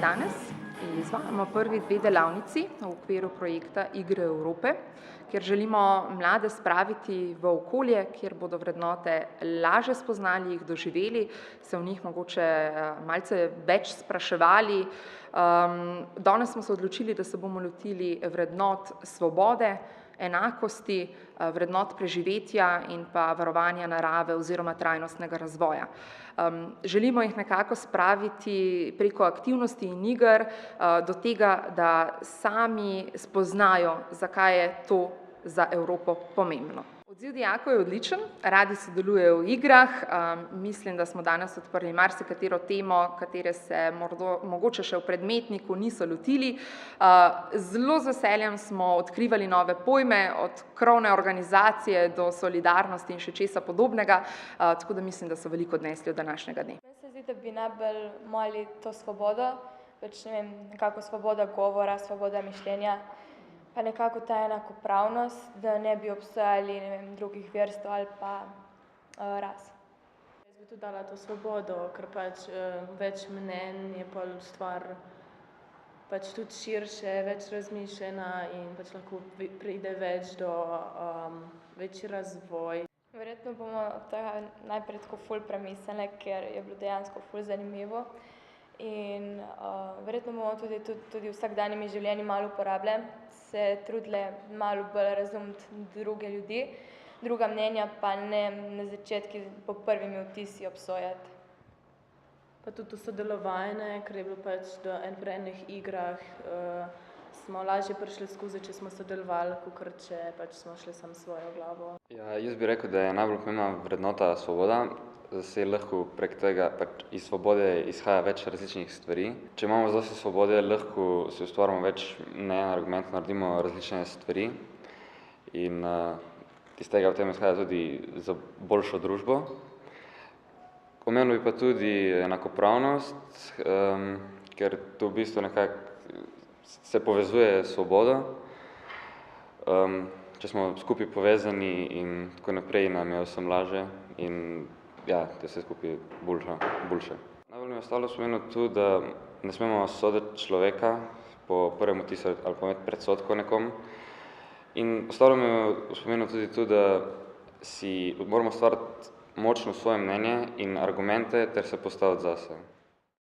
Danes izvajamo prvi dve delavnici v okviru projekta Igre Evrope, kjer želimo mlade spraviti v okolje, kjer bodo vrednote lažje spoznali, jih doživeli, se v njih mogoče malce več spraševali. Danes smo se odločili, da se bomo lotili vrednot svobode, enakosti, vrednot preživetja in pa varovanja narave oziroma trajnostnega razvoja. Želimo jih nekako spraviti preko aktivnosti in iger do tega, da sami spoznajo, zakaj je to za Evropo pomembno. Odziv dijakov je odličen, radi sodelujejo v igrah, mislim, da smo danes odprli marsikatero temo, katere se mogoče še v predmetniku niso lotili. Zelo z veseljem smo odkrivali nove pojme, od krovne organizacije do solidarnosti in še česa podobnega, tako da mislim, da so veliko odnesli od današnjega dne. Meni se zdi, da bi najbolj morali to svobodo, nekako svoboda govora, svoboda mišljenja, pa nekako ta enakopravnost, da ne bi obsojali, drugih verstev ali pa ras. Jaz bi tudi dala to svobodo, ker več mnenj je pol stvar tudi širše, več razmišljena in lahko pride več do večji razvoj. Verjetno bomo tega najprej tako ful premislili, ker je bilo dejansko ful zanimivo. In verjetno bomo tudi v vsakdanjem življenju malo uporabljali, se trudili malo bolj razumeti druge ljudi, druga mnenja pa ne na začetku po prvimi vtisi obsojati. Pa tudi to sodelovanje, ker je bilo pri enih igrah, smo lažje prišli skozi, če smo sodelovali, kakor če smo šli samo svojo glavo. Ja, jaz bi rekel, da je najbolj pomembna vrednota svoboda, da se lahko prek tega iz svobode izhaja več različnih stvari. Če imamo zadosti svobode, lahko si ustvarimo več mnenj, argumentov, naredimo različne stvari in iz tega potem izhaja tudi za boljšo družbo. Omenil bi pa tudi enakopravnost, ker to v bistvu nekako se povezuje s svobodo. Če smo skupaj povezani in tako naprej, nam je vsem lažje in ja, da se skupaj boljše. Najbolj mi je ostalo v spominu tudi, da ne smemo soditi človeka po prvem vtisu ali pa imeti predsodkov nekom. In ostalo mi je v spominu tudi to, da si moramo ustvariti močno svoje mnenje in argumente ter se postaviti zase.